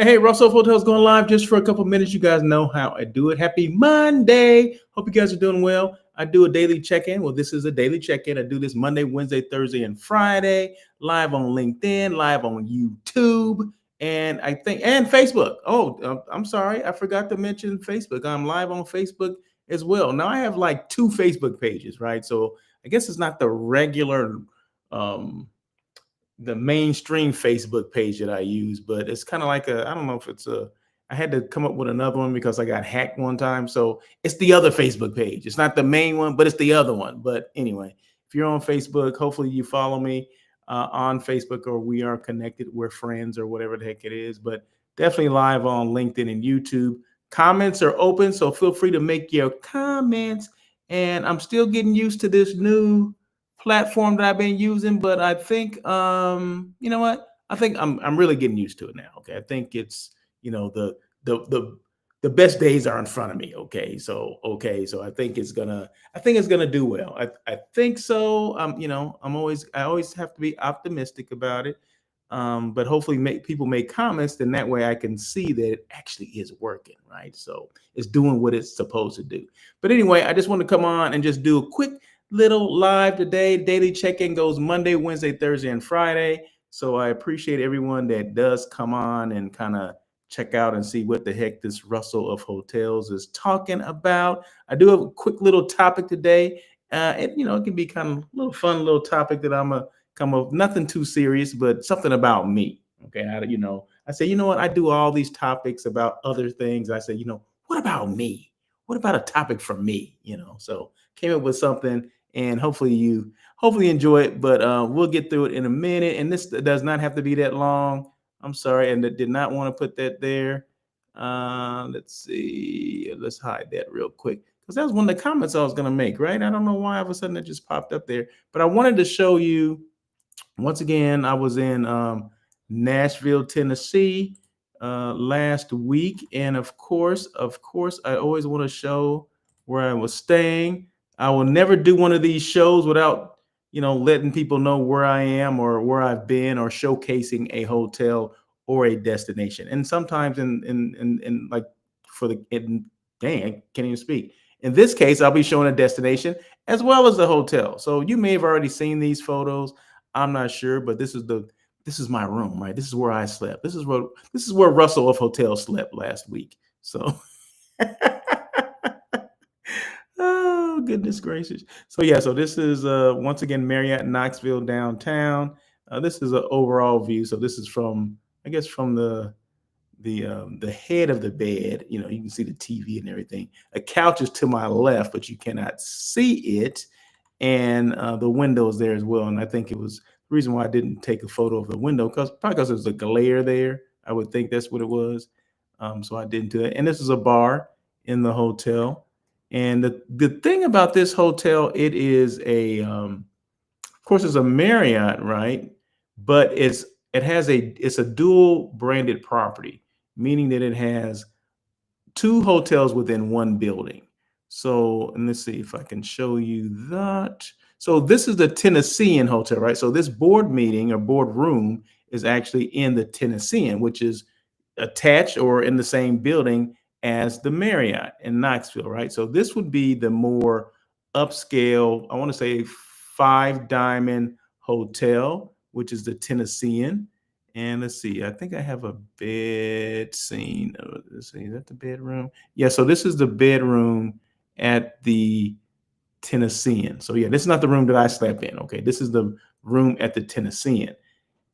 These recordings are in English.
Hey, Russell Hotels going live just for a couple minutes. You guys know how I do it. Happy Monday. Hope you guys are doing well. I do a daily check-in. Well, this is a daily check-in. I do this Monday, Wednesday, Thursday, and Friday, live on LinkedIn, live on YouTube, and Facebook. I'm sorry. I forgot to mention Facebook. I'm live on Facebook as well. Now I have like 2 Facebook pages, right? So I guess it's not the regular the mainstream Facebook page that I use, but it's kind of like I don't know if it's I had to come up with another one because I got hacked one time. So it's the other Facebook page. It's not the main one, but it's the other one. But anyway, if you're on Facebook, hopefully you follow me on Facebook, or we are connected. We're friends or whatever the heck it is, but definitely live on LinkedIn and YouTube. Comments are open, so feel free to make your comments. And I'm still getting used to this new platform that I've been using, but I think you know what? I think I'm really getting used to it now. Okay. I think it's, the best days are in front of me. So I think it's gonna do well. I think so. I always have to be optimistic about it. But hopefully people make comments, then that way I can see that it actually is working, right? So it's doing what it's supposed to do. But anyway, I just want to come on and just do a quick little live today. Daily check-in goes Monday, Wednesday, Thursday, and Friday. So I appreciate everyone that does come on and kind of check out and see what the heck this Russell of Hotels is talking about. I do have a quick little topic today. It can be kind of a little fun little topic that I'm a come up, nothing too serious, but something about me. Okay. I say, you know what? I do all these topics about other things. I say, what about me? What about a topic for me? So came up with something, and hopefully you enjoy it, but we'll get through it in a minute. And this does not have to be that long. I'm sorry. And I did not want to put that there. Let's see. Let's hide that real quick, because that was one of the comments I was going to make, right? I don't know why all of a sudden it just popped up there, but I wanted to show you once again. I was in Nashville, Tennessee last week, and of course, I always want to show where I was staying. I will never do one of these shows without letting people know where I am or where I've been, or showcasing a hotel or a destination. And sometimes in like for the dang, I can't even speak. In this case, I'll be showing a destination as well as the hotel. So you may have already seen these photos. I'm not sure, but this is my room, right? This is where I slept. This is where Russell of Hotel slept last week. So oh goodness gracious. So yeah, so this is once again Marriott Knoxville downtown. This is an overall view. So this is from, I guess, from the head of the bed. You can see the TV and everything. A couch is to my left, but you cannot see it. And the window is there as well. And I think it was the reason why I didn't take a photo of the window, probably because there was a glare there. I would think that's what it was. So I didn't do it. And this is a bar in the hotel. And the thing about this hotel, it is of course, it's a Marriott, right? But it's a dual branded property, meaning that it has 2 hotels within one building. So, and let's see if I can show you that. So this is the Tennessean Hotel, right? So this board meeting or board room is actually in the Tennessean, which is attached or in the same building as the Marriott in Knoxville, right? So this would be the more upscale, I want to say 5 diamond hotel, which is the Tennessean. And let's see, I think I have a bed scene. Let's see, is that the bedroom? Yeah, so this is the bedroom at the Tennessean. So yeah, this is not the room that I slept in. Okay, this is the room at the Tennessean.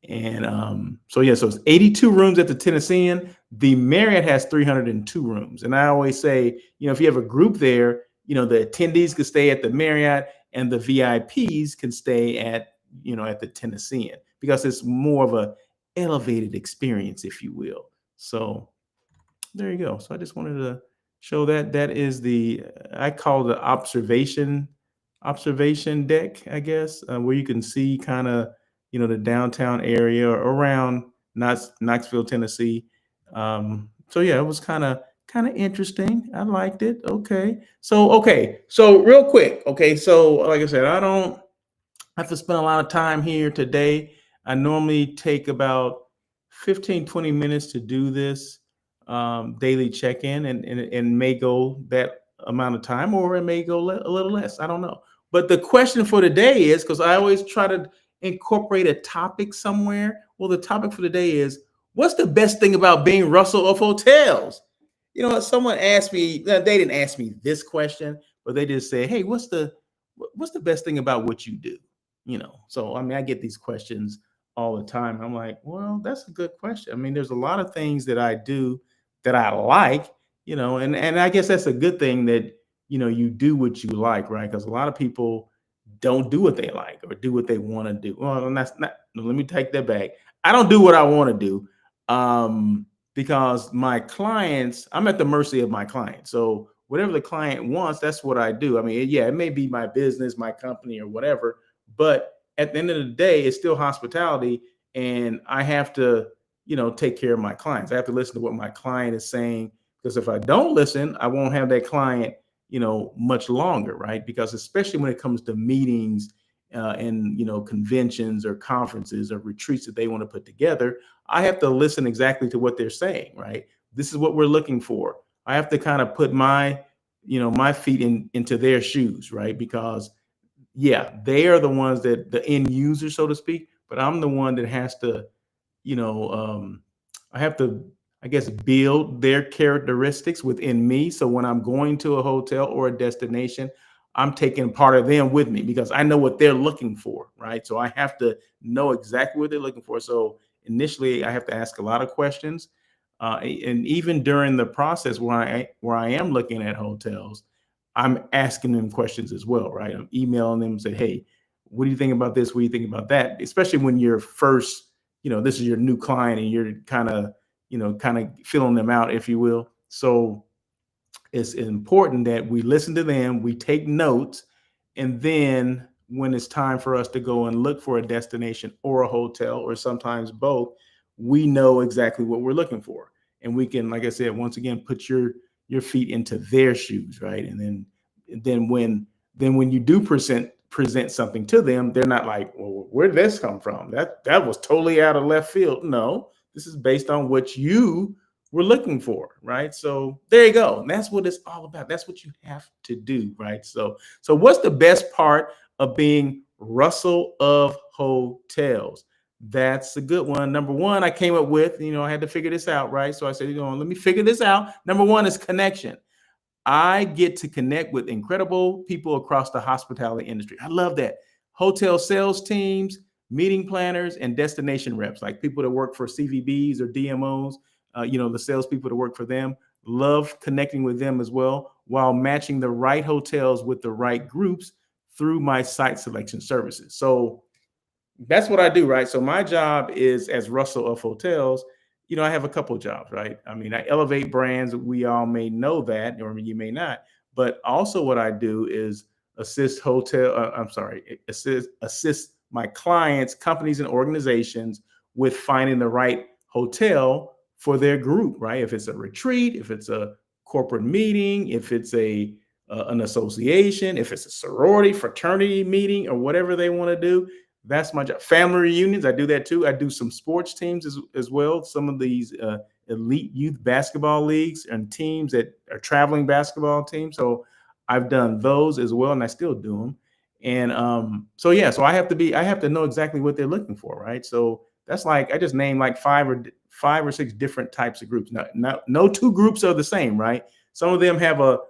And so yeah, so it's 82 rooms at the Tennessean. The Marriott has 302 rooms. And I always say, if you have a group there, the attendees could stay at the Marriott and the VIPs can stay at the Tennessean, because it's more of a elevated experience, if you will. So there you go. So I just wanted to show that is I call the observation deck, I guess, where you can see kind of, the downtown area around Knoxville, Tennessee. So yeah, it was kind of interesting. I liked it. Okay. So real quick. Okay. So like I said, I don't have to spend a lot of time here today. I normally take about 15, 20 minutes to do this daily check-in, and may go that amount of time, or it may go a little less. I don't know. But the question for today is, because I always try to incorporate a topic somewhere. Well, the topic for today is, what's the best thing about being Russell of hotels? Someone asked me, they didn't ask me this question, but they just said, hey, what's the best thing about what you do? So I mean, I get these questions all the time. I'm like, well, that's a good question. I mean, there's a lot of things that I do that I like, and I guess that's a good thing that, you do what you like, right? Because a lot of people don't do what they like or do what they want to do. Well, and that's not, no, let me take that back. I don't do what I want to do. Because my clients, I'm at the mercy of my client. So whatever the client wants, that's what I do. I mean, yeah, it may be my business, my company, or whatever, but at the end of the day, it's still hospitality, and I have to, take care of my clients. I have to listen to what my client is saying, because if I don't listen, I won't have that client, much longer, right? Because especially when it comes to meetings and conventions or conferences or retreats that they want to put together, I have to listen exactly to what they're saying, right? This is what we're looking for. I have to kind of put my feet into their shoes, right? Because yeah, they are the ones that the end user, so to speak, but I'm the one that has to, you know, I have to, I guess, build their characteristics within me. So when I'm going to a hotel or a destination, I'm taking part of them with me because I know what they're looking for, right? So I have to know exactly what they're looking for. So initially, I have to ask a lot of questions, and even during the process where I am looking at hotels, I'm asking them questions as well, right? I'm emailing them and say, hey, what do you think about this? What do you think about that? Especially when you're first, this is your new client and you're kind of filling them out, if you will. So it's important that we listen to them, we take notes, and then when it's time for us to go and look for a destination or a hotel or sometimes both, we know exactly what we're looking for. And we can, like I said, once again, put your feet into their shoes, right? And then when you do present something to them, they're not like, well, where did this come from? That was totally out of left field. No, this is based on what you were looking for, right? So there you go. And that's what it's all about. That's what you have to do, right? So what's the best part of being Russell of hotels? That's a good one. Number one, I came up with, I had to figure this out, right? So I said, let me figure this out. Number one is connection. I get to connect with incredible people across the hospitality industry. I love that. Hotel sales teams, meeting planners, and destination reps, like people that work for CVBs or DMOs, the salespeople that work for them. Love connecting with them as well, while matching the right hotels with the right groups through my site selection services. So that's what I do, right? So my job is, as Russell of hotels, I have a couple of jobs, right? I mean, I elevate brands. We all may know that, or you may not. But also, what I do is assist my clients, companies, and organizations with finding the right hotel for their group, right? If it's a retreat, if it's a corporate meeting, if it's an association, if it's a sorority, fraternity meeting, or whatever they want to do, that's my job. Family reunions, I do that too. I do some sports teams as well. Some of these elite youth basketball leagues and teams that are traveling basketball teams. So I've done those as well, and I still do them. And so yeah, so I have to know exactly what they're looking for, right? So that's like I just named like five or six different types of groups. No two groups are the same, right? Some of them have a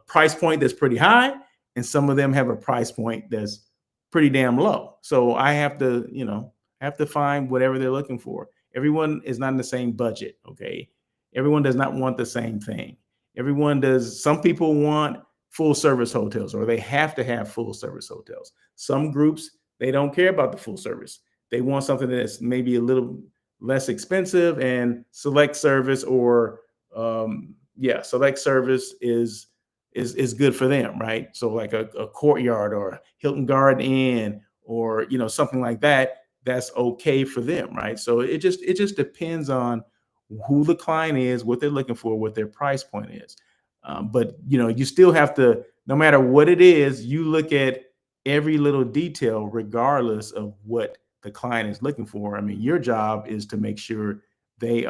price point that's pretty high, and some of them have a price point that's pretty damn low. So I have to find whatever they're looking for. Everyone is not in the same budget. Okay. Everyone does not want the same thing. Some people want full service hotels, or they have to have full service hotels. Some groups, they don't care about the full service. They want something that's maybe a little less expensive, and select service select service is good for them, right? So like a Courtyard or Hilton Garden Inn, or something like that, that's okay for them, right? So it just depends on who the client is, what they're looking for, what their price point is. But you still have to, no matter what it is, you look at every little detail, regardless of what the client is looking for. I mean, your job is to make sure they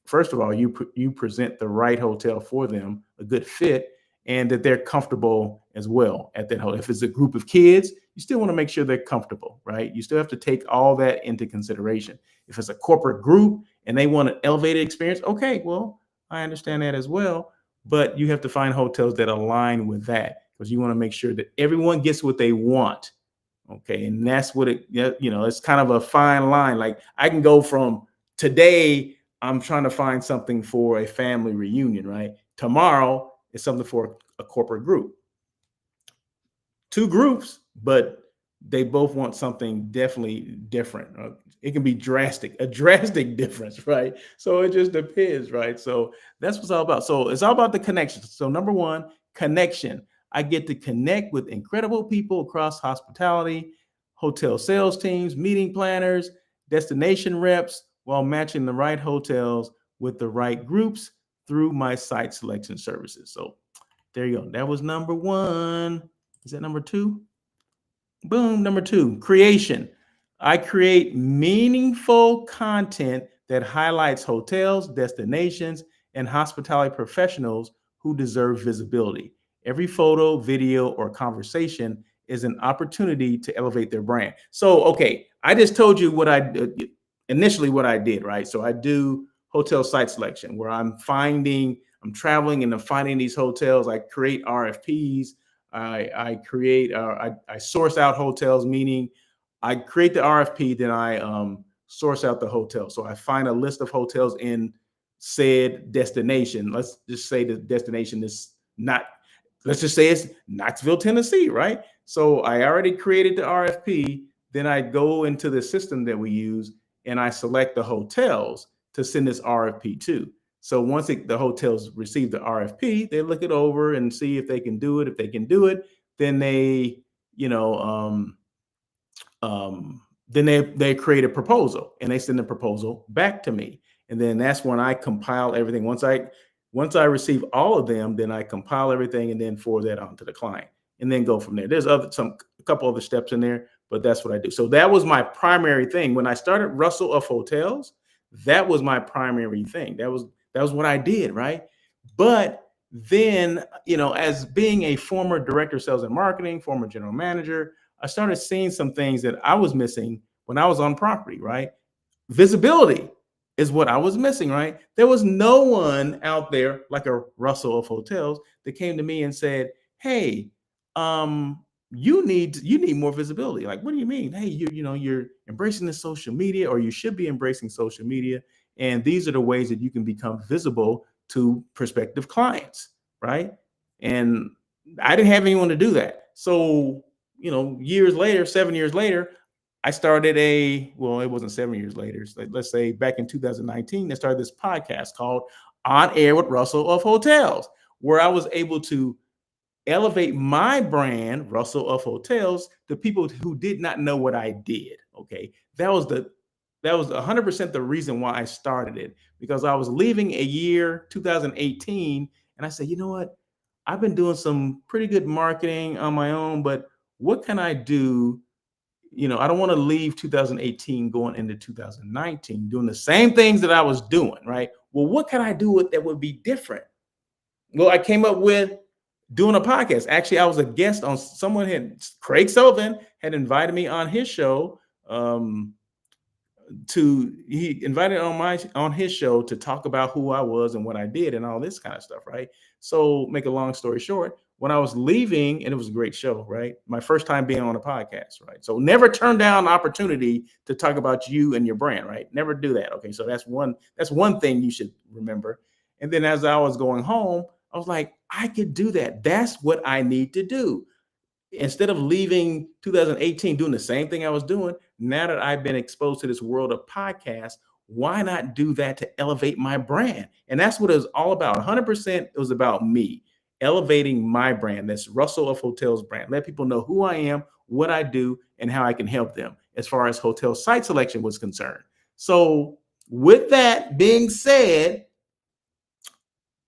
first of all, you present the right hotel for them, a good fit, and that they're comfortable as well at that hotel. If it's a group of kids, you still want to make sure they're comfortable, right? You still have to take all that into consideration. If it's a corporate group and they want an elevated experience, okay, well, I understand that as well. But you have to find hotels that align with that, because you want to make sure that everyone gets what they want. Okay. And that's what it's kind of a fine line. Like, I can go from today, I'm trying to find something for a family reunion, right? Tomorrow it's something for a corporate group. Two groups, but they both want something definitely different. It can be a drastic difference, right? So it just depends, right? So that's what's all about. So it's all about the connection. So number one, connection. I get to connect with incredible people across hospitality, hotel sales teams, meeting planners, destination reps, while matching the right hotels with the right groups through my site selection services. So there you go. That was number one. Is that number two? Boom. Number two, creation. I create meaningful content that highlights hotels, destinations, and hospitality professionals who deserve visibility. Every photo, video, or conversation is an opportunity to elevate their brand. So, okay, I just told you what initially what I did, right? So I do hotel site selection, where I'm traveling and I'm finding these hotels. I create RFPs. I source out hotels, meaning I create the RFP, then I source out the hotel. So I find a list of hotels in said destination. Let's just say the destination is not, let's just say it's Knoxville, Tennessee, right? So I already created the RFP. Then I go into the system that we use and I select the hotels to send this RFP to. So once the hotels receive the RFP, they look it over and see if they can do it. If they can do it, then they create a proposal and they send the proposal back to me. And then that's when I compile everything. Once I receive all of them, then I compile everything and then forward that on to the client and then go from there. There's a couple other steps in there, but that's what I do. So that was my primary thing. When I started Russell of Hotels, that was my primary thing. That was what I did, right? But then, as being a former director of sales and marketing, former general manager, I started seeing some things that I was missing when I was on property, right? Visibility is what I was missing, right? There was no one out there like a Russell of Hotels that came to me and said, "Hey, you need more visibility." Like, what do you mean? Hey, you're embracing the social media, or you should be embracing social media, and these are the ways that you can become visible to prospective clients, right? And I didn't have anyone to do that. So, years later, 7 years later, I started it wasn't 7 years later. So let's say back in 2019, I started this podcast called On Air with Russell of Hotels, where I was able to elevate my brand, Russell of Hotels, to people who did not know what I did. Okay. That was 100% the reason why I started it, because I was leaving a year, 2018. And I said, you know what? I've been doing some pretty good marketing on my own, but what can I do? I don't want to leave 2018 going into 2019 doing the same things that I was doing, right? Well, what can I do that would be different? Well, I came up with doing a podcast. Actually, I was a guest on Craig Sullivan had invited me on his show. He invited on his show to talk about who I was and what I did and all this kind of stuff, right? So, make a long story short, when I was leaving, and it was a great show, right? My first time being on a podcast, right? So never turn down an opportunity to talk about you and your brand, right? Never do that. Okay. So that's one thing you should remember. And then as I was going home, I was like, I could do that. That's what I need to do. Instead of leaving 2018 doing the same thing I was doing, now that I've been exposed to this world of podcasts, why not do that to elevate my brand? And that's what it was all about. 100% it was about me elevating my brand. That's Russell of Hotels brand. Let people know who I am, what I do, and how I can help them as far as hotel site selection was concerned. So with that being said,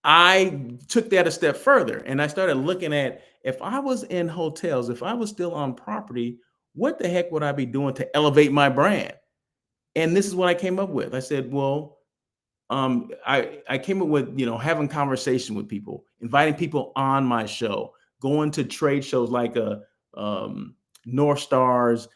I took that a step further and I started looking at, if I was in hotels, if I was still on property, what the heck would I be doing to elevate my brand? And this is what I came up with. I said, well, I came up with, having conversation with people, inviting people on my show, going to trade shows like um, North Stars,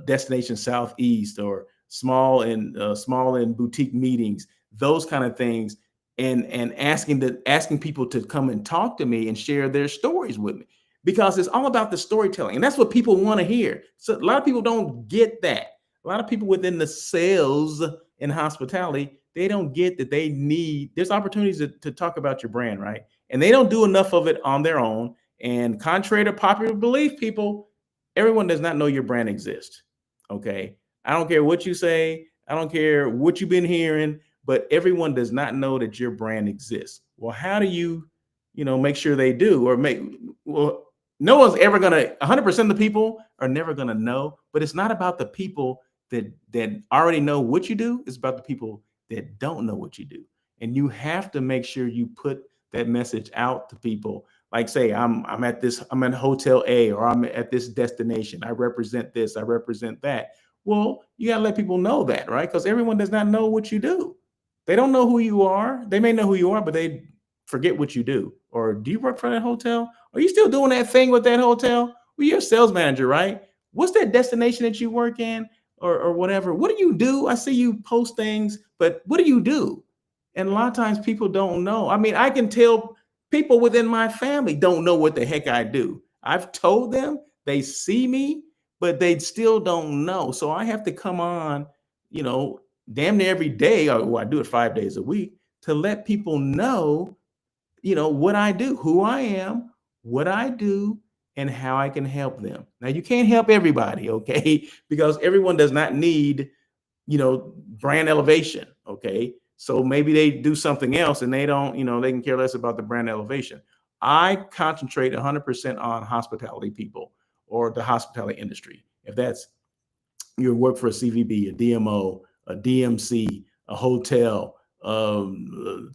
Destination Southeast, or small and boutique meetings, those kind of things, and asking people to come and talk to me and share their stories with me, because it's all about the storytelling, and that's what people want to hear. So a lot of people don't get that. A lot of people within the sales and hospitality, they don't get that there's opportunities to talk about your brand, right? And they don't do enough of it on their own. And contrary to popular belief, people, everyone does not know your brand exists. Okay. I don't care what you say. I don't care what you've been hearing, but everyone does not know that your brand exists. Well, how do you, make sure they do, well, no one's ever going to, 100% of the people are never going to know, but it's not about the people that already know what you do. It's about the people that don't know what you do. And you have to make sure you put that message out to people. Like, say, I'm at Hotel A, or I'm at this destination. I represent this, I represent that. Well, you got to let people know that, right? Because everyone does not know what you do. They don't know who you are. They may know who you are, but they forget what you do. Or, do you work for that hotel? Are you still doing that thing with that hotel? Well, you're a sales manager, right? What's that destination that you work in, or whatever? What do you do? I see you post things, but what do you do? And a lot of times people don't know. I mean, I can tell people within my family don't know what the heck I do. I've told them, they see me, but they still don't know. So I have to come on, you know, damn near every day, or well, I do it 5 days a week, to let people know, what I do, who I am, what I do, and how I can help them. Now, you can't help everybody, okay? Because everyone does not need, brand elevation, okay? So maybe they do something else and they don't, they can care less about the brand elevation. I concentrate 100% on hospitality people, or the hospitality industry. If that's, you work for a CVB, a DMO, a DMC, a hotel,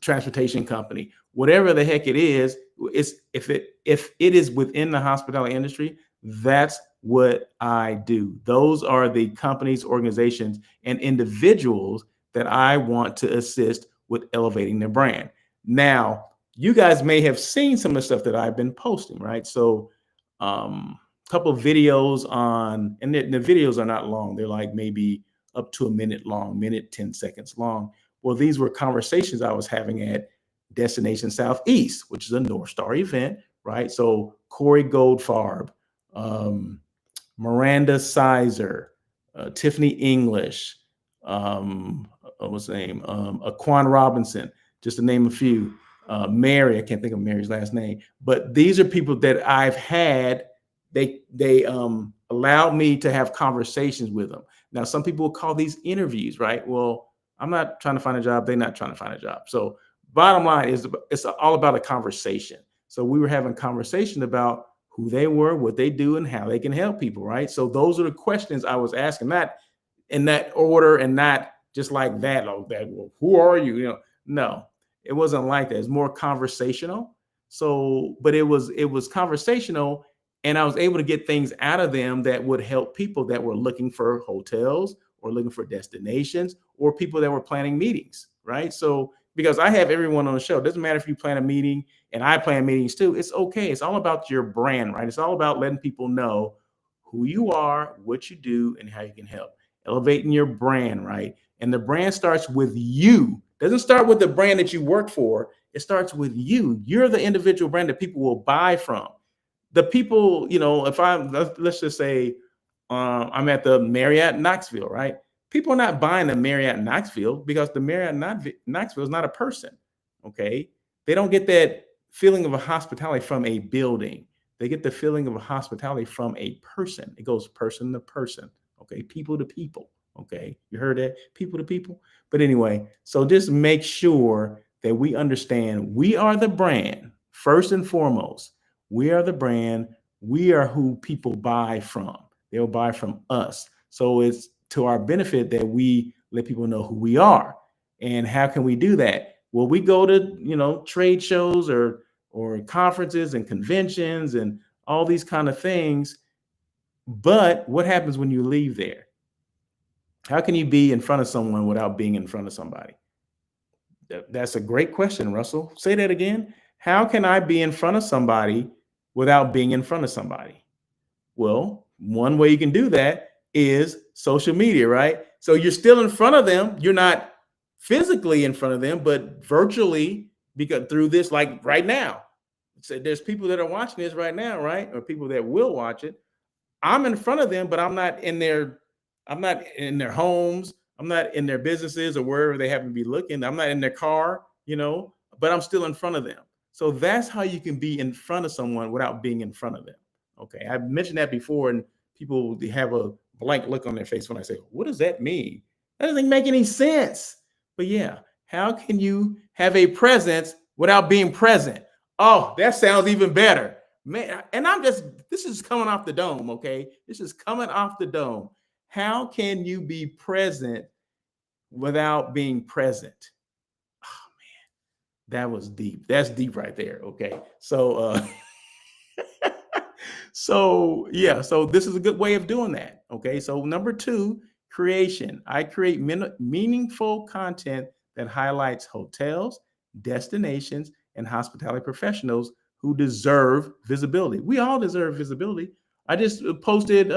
transportation company, whatever the heck it is, if it is within the hospitality industry, that's what I do. Those are the companies, organizations, and individuals that I want to assist with elevating their brand. Now, you guys may have seen some of the stuff that I've been posting, right? So, couple of videos on, and the videos are not long. They're like maybe up to a minute long, 10 seconds long. Well, these were conversations I was having at Destination Southeast, which is a North Star event, right? So Corey Goldfarb, Miranda Sizer, Tiffany English, what's the name? Aquan Robinson, just to name a few. Mary, I can't think of Mary's last name, but these are people that I've had. They allowed me to have conversations with them. Now, some people will call these interviews, right? Well, I'm not trying to find a job. They're not trying to find a job. So bottom line is, it's all about a conversation. So we were having a conversation about who they were, what they do, and how they can help people, right? So those are the questions I was asking, not in that order, and not just like that. Oh, that, well, who are you? No, it wasn't like that. It's more conversational. So, but it was conversational, and I was able to get things out of them that would help people that were looking for hotels, or looking for destinations, or people that were planning meetings, right? So, because I have everyone on the show, it doesn't matter if you plan a meeting and I plan meetings too. It's okay. It's all about your brand, right? It's all about letting people know who you are, what you do, and how you can help. Elevating your brand, right? And the brand starts with you. It doesn't start with the brand that you work for. It starts with you. You're the individual brand that people will buy from. The people, if let's just say, I'm at the Marriott Knoxville, right? People are not buying the Marriott Knoxville because the Marriott Knoxville is not a person. Okay. They don't get that feeling of a hospitality from a building. They get the feeling of a hospitality from a person. It goes person to person. Okay. People to people. Okay. You heard that? People to people. But anyway, so just make sure that we understand we are the brand first and foremost. We are the brand. We are who people buy from. They'll buy from us. So it's to our benefit that we let people know who we are. And how can we do that? Well, we go to, trade shows, or conferences and conventions and all these kind of things. But what happens when you leave there? How can you be in front of someone without being in front of somebody? That's a great question, Russell. Say that again. How can I be in front of somebody without being in front of somebody? Well, one way you can do that is social media, right? So you're still in front of them. You're not physically in front of them, but virtually, because through this, like right now. So there's people that are watching this right now, right? Or people that will watch it. I'm in front of them, but I'm not in their homes. I'm not in their businesses or wherever they happen to be looking. I'm not in their car, but I'm still in front of them. So that's how you can be in front of someone without being in front of them. Okay. I've mentioned that before, and people they have a blank look on their face when I say, what does that mean? That doesn't make any sense. But yeah, how can you have a presence without being present? Oh, that sounds even better. Man, and this is coming off the dome, okay? This is coming off the dome. How can you be present without being present? Oh man, that was deep. That's deep right there, okay? So this is a good way of doing that, okay? So number 2, creation. I create meaningful content that highlights hotels, destinations, and hospitality professionals who deserve visibility. We all deserve visibility. I just posted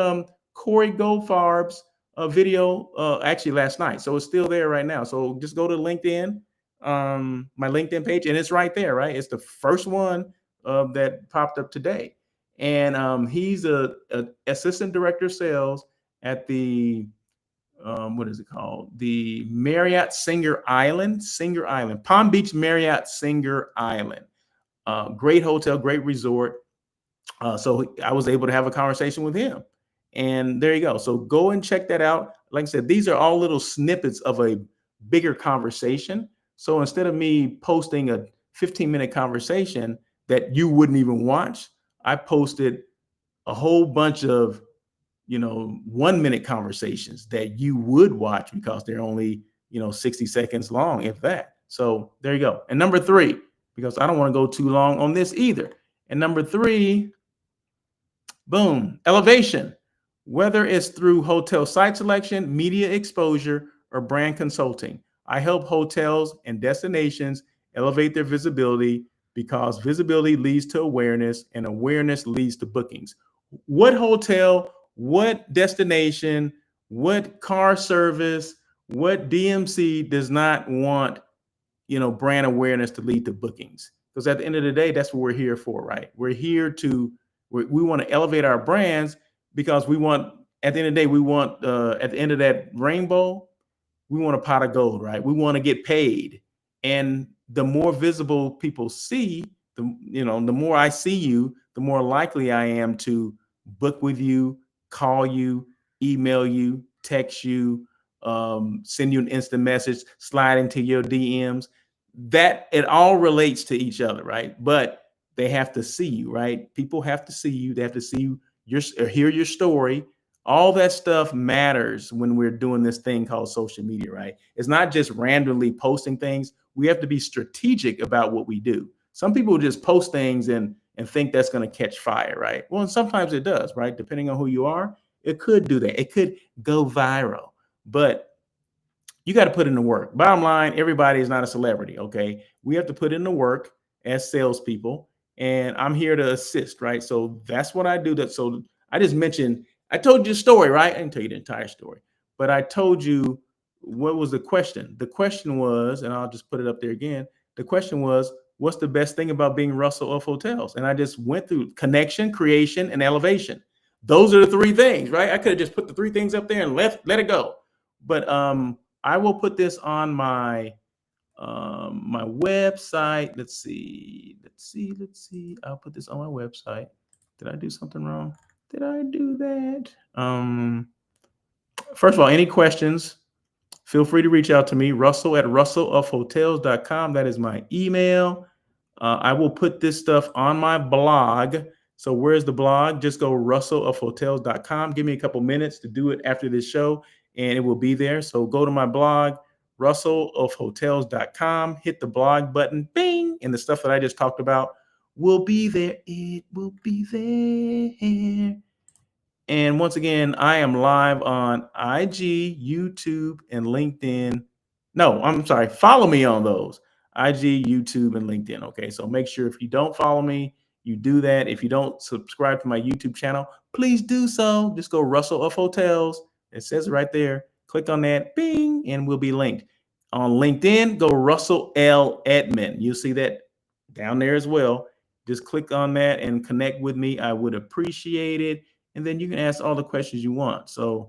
Corey Goldfarb's video actually last night, so it's still there right now. So just go to LinkedIn, my LinkedIn page, and it's right there, right? It's the first one that popped up today, and he's a assistant director of sales at the what is it called? The Marriott Singer Island, Palm Beach Marriott Singer Island. Great hotel, great resort. So I was able to have a conversation with him. And there you go. So go and check that out. Like I said, these are all little snippets of a bigger conversation. So instead of me posting a 15-minute conversation that you wouldn't even watch, I posted a whole bunch of 1-minute conversations that you would watch because they're only 60 seconds long, if that. So there you go. And number 3, because I don't want to go too long on this either. And number 3, boom, elevation. Whether it's through hotel site selection, media exposure, or brand consulting, I help hotels and destinations elevate their visibility because visibility leads to awareness and awareness leads to bookings. What hotel, what destination, what car service, what DMC does not want, brand awareness to lead to bookings? Because at the end of the day, that's what we're here for, right? We're here to, we want to elevate our brands because we want, at the end of the day, we want, at the end of that rainbow, we want a pot of gold, right? We want to get paid. And the more visible people see, the more I see you, the more likely I am to book with you, call you, email you, text you, send you an instant message, slide into your DMs. That it all relates to each other, right? But they have to see you, right? People have to see you. They have to see you, hear your story. All that stuff matters when we're doing this thing called social media, right? It's not just randomly posting things. We have to be strategic about what we do. Some people just post things and think that's going to catch fire, right? Well, and sometimes it does, right? Depending on who you are, it could do that. It could go viral, but you got to put in the work. Bottom line, everybody is not a celebrity, okay? We have to put in the work as salespeople, and I'm here to assist, right? So that's what I do. So I just mentioned, I told you the story, right? I didn't tell you the entire story, but I told you what was the question. The question was, and I'll just put it up there again. The question was, what's the best thing about being Russell of Hotels? And I just went through connection, creation, and elevation. Those are the 3 things, right? I could have just put the 3 things up there and let it go. But I will put this on my my website. Let's see. I'll put this on my website. Did I do something wrong? Did I do that? First of all, any questions, feel free to reach out to me, russell@russellofhotels.com. That is my email. I will put this stuff on my blog. So where's the blog? Just go russellofhotels.com. Give me a couple minutes to do it after this show, and it will be there. So go to my blog, russellofhotels.com, hit the blog button, bing, and the stuff that I just talked about will be there. It will be there. And once again, I am live on IG, YouTube, and LinkedIn. No, I'm sorry. Follow me on those IG, YouTube, and LinkedIn. Okay. So make sure if you don't follow me, you do that. If you don't subscribe to my YouTube channel, please do so. Just go Russell of Hotels. It says right there. Click on that, bing, and we'll be linked. On LinkedIn, go Russell L. Edmond. You'll see that down there as well. Just click on that and connect with me. I would appreciate it. And then you can ask all the questions you want. So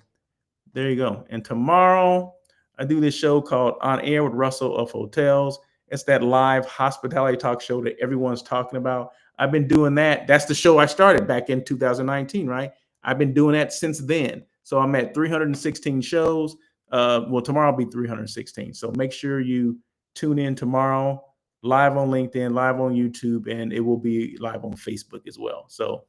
there you go. And tomorrow, I do this show called On Air with Russell of Hotels. It's that live hospitality talk show that everyone's talking about. I've been doing that. That's the show I started back in 2019, right? I've been doing that since then. So I'm at 316 shows. Well, tomorrow will be 316. So make sure you tune in tomorrow, live on LinkedIn, live on YouTube, and it will be live on Facebook as well. So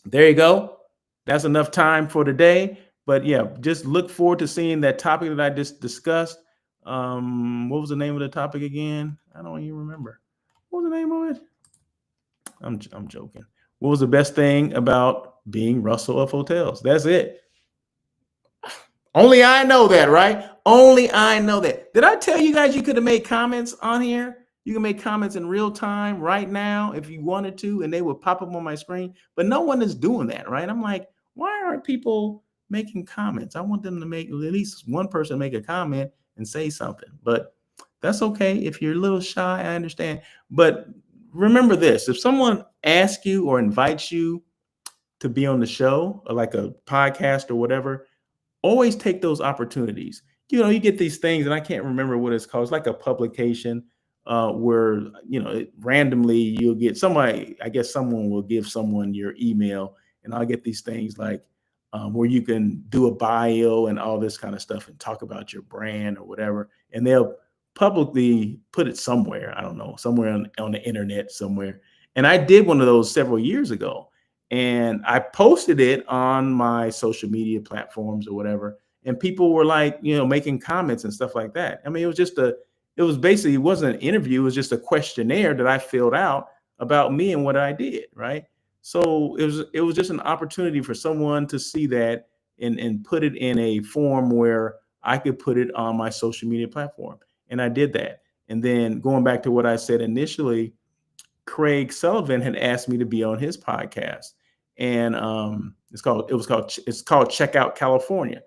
there you go. That's enough time for today. But yeah, just look forward to seeing that topic that I just discussed. What was the name of the topic again? I don't even remember. What was the name of it? I'm joking. What was the best thing about being Russell of Hotels? That's it. Only I know that, right? Only I know that. Did I tell you guys you could have made comments on here? You can make comments in real time right now if you wanted to, and they would pop up on my screen. But no one is doing that, right? I'm like, why aren't people making comments? I want them to make at least one person make a comment and say something. But that's okay. If you're a little shy, I understand. But remember this: if someone asks you or invites you to be on the show, or like a podcast or whatever, always take those opportunities. You get these things, and I can't remember what it's called. It's like a publication where randomly you'll get somebody. I guess someone will give someone your email, and I'll get these things like where you can do a bio and all this kind of stuff and talk about your brand or whatever, and they'll publicly put it somewhere. I don't know, somewhere on the internet somewhere. And I did one of those several years ago, and I posted it on my social media platforms or whatever. And people were like, making comments and stuff like that. I mean, it was basically, it wasn't an interview. It was just a questionnaire that I filled out about me and what I did. Right. So it was just an opportunity for someone to see that and put it in a form where I could put it on my social media platform. And I did that. And then going back to what I said initially, Craig Sullivan had asked me to be on his podcast, and it's called Checkout California,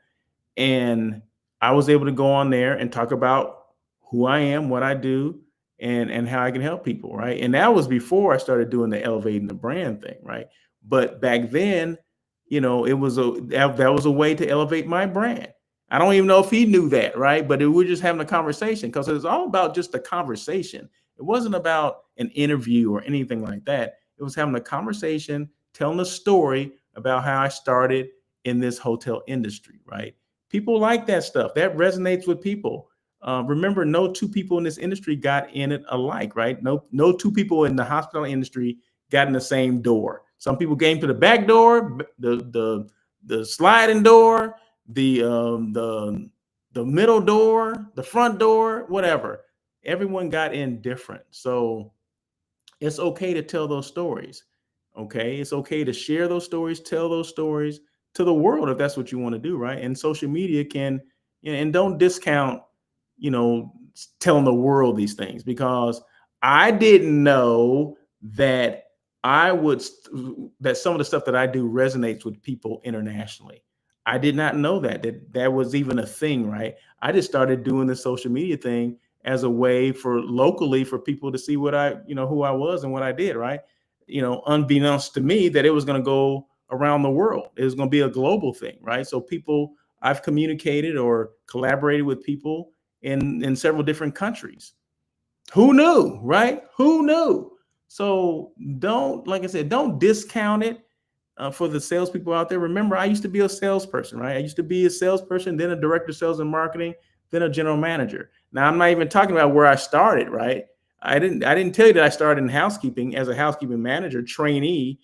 and I was able to go on there and talk about who I am, what I do, and how I can help people, right? And that was before I started doing the elevating the brand thing, right? But back then, it was that was a way to elevate my brand. I don't even know if he knew that, right? But we were just having a conversation because it was all about just a conversation. It wasn't about an interview or anything like that. It was having a conversation, telling a story about how I started in this hotel industry, right? People like that stuff. That resonates with people. Remember, no two people in this industry got in it alike, right? No two people in the hospitality industry got in the same door. Some people came to the back door, the sliding door, the middle door, the front door, whatever. Everyone got in different. So it's okay to tell those stories. Okay. It's okay to share those stories, tell those stories to the world if that's what you want to do, right? And social media can, and don't discount, telling the world these things, because I didn't know that that some of the stuff that I do resonates with people internationally. I did not know that was even a thing, right? I just started doing the social media thing as a way for locally for people to see what who I was and what I did, right? Unbeknownst to me that it was going to go around the world. It was going to be a global thing, right? So I've communicated or collaborated with people in several different countries. Who knew, right? Who knew? So like I said, don't discount it. For the salespeople out there, remember, I used to be a salesperson, right? I used to be a salesperson, then a director of sales and marketing, then a general manager. Now, I'm not even talking about where I started, right? I didn't tell you that I started in housekeeping as a housekeeping manager trainee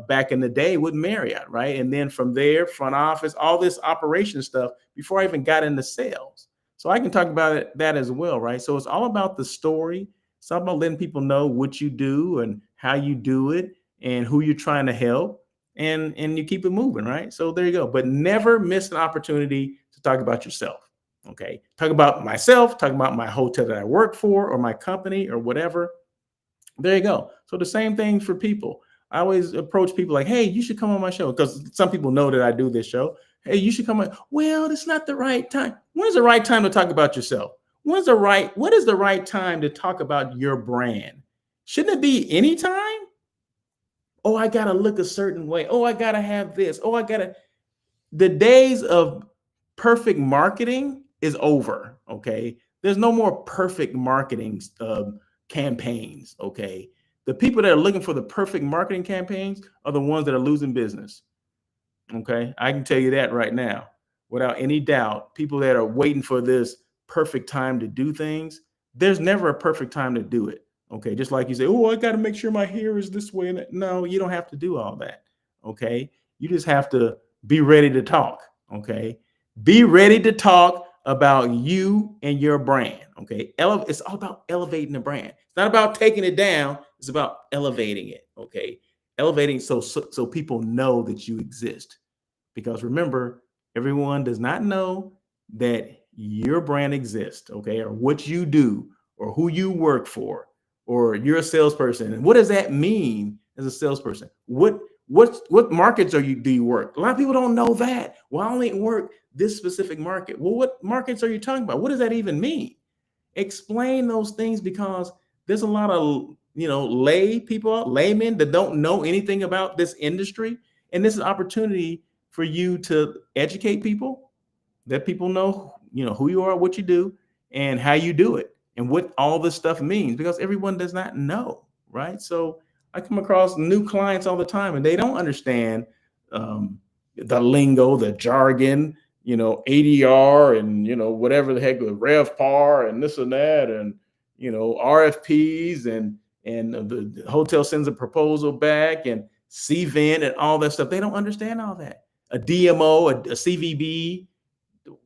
back in the day with Marriott, right? And then from there, front office, all this operation stuff before I even got into sales. So I can talk about that as well, right? So it's all about the story. It's all about letting people know what you do and how you do it and who you're trying to help. and you keep it moving, right? So there you go. But never miss an opportunity to talk about yourself. Okay. Talk about myself, talk about my hotel that I work for or my company or whatever. There you go. So the same thing for people. I always approach people like, hey, you should come on my show because some people know that I do this show. Hey, you should come on. Well, it's not the right time. When's the right time to talk about yourself? What is the right time to talk about your brand? Shouldn't it be any time? Oh, I gotta look a certain way. Oh, I gotta have this. Oh, the days of perfect marketing is over. Okay. There's no more perfect marketing campaigns. Okay. The people that are looking for the perfect marketing campaigns are the ones that are losing business. Okay. I can tell you that right now without any doubt. People that are waiting for this perfect time to do things, there's never a perfect time to do it. Okay. Just like you say, oh, I got to make sure my hair is this way. No, you don't have to do all that. Okay. You just have to be ready to talk. Okay. Be ready to talk about you and your brand. Okay. It's all about elevating the brand. It's not about taking it down. It's about elevating it. Okay. Elevating so people know that you exist. Because remember, everyone does not know that your brand exists, okay, or what you do, or who you work for, or you're a salesperson. And what does that mean as a salesperson? What markets do you work? A lot of people don't know that. Well, I only work this specific market. Well, what markets are you talking about? What does that even mean? Explain those things because there's a lot of laymen that don't know anything about this industry, and this is an opportunity for you to educate people, let people know who you are, what you do, and how you do it, and what all this stuff means, because everyone does not know, right? So I come across new clients all the time, and they don't understand the lingo, the jargon, ADR, and whatever the heck, the RevPAR, and this and that, and RFPs, and the hotel sends a proposal back, and CVent, and all that stuff. They don't understand all that. A DMO, a CVB.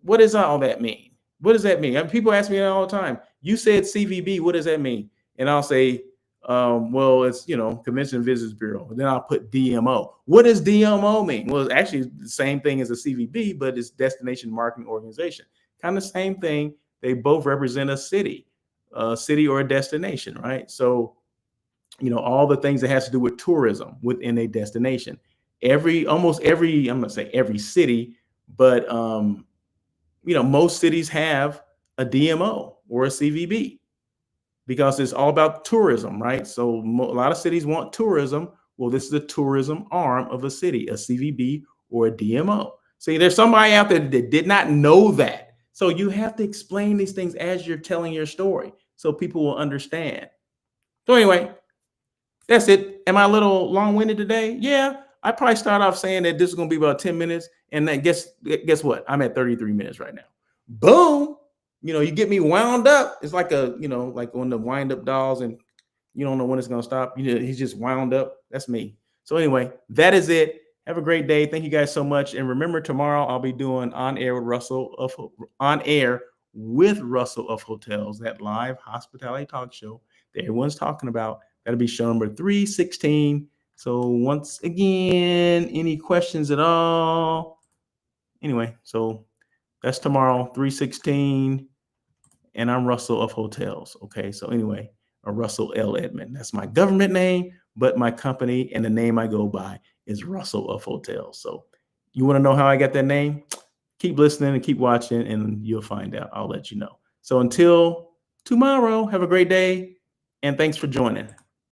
What does all that mean? What does that mean? And people ask me that all the time. You said CVB. What does that mean? And I'll say, well, it's Convention and Visitors Bureau. And then I'll put DMO. What does DMO mean? Well, it's actually the same thing as a CVB, but it's Destination Marketing Organization. Kind of same thing. They both represent a city or a destination, right? So, all the things that has to do with tourism within a destination. Almost every, I'm gonna say every city, but most cities have a DMO or a CVB because it's all about tourism, right? So a lot of cities want tourism. Well, this is the tourism arm of a city, a CVB or a DMO. See, there's somebody out there that did not know that. So you have to explain these things as you're telling your story so people will understand. So anyway, that's it. Am I a little long-winded today? Yeah. I probably start off saying that this is going to be about 10 minutes. And then guess what? I'm at 33 minutes right now. Boom. You get me wound up. It's like like on the wind up dolls, and you don't know when it's going to stop. He's just wound up. That's me. So anyway, that is it. Have a great day. Thank you guys so much. And remember, tomorrow I'll be doing On Air with Russell of Hotels, that live hospitality talk show that everyone's talking about. That'll be show number 316. So once again, any questions at all? Anyway, so that's tomorrow, 316. And I'm Russell of Hotels. Okay. So anyway, Russell L. Edmond. That's my government name, but my company and the name I go by is Russell of Hotels. So you want to know how I got that name? Keep listening and keep watching, and you'll find out. I'll let you know. So until tomorrow, have a great day, and thanks for joining.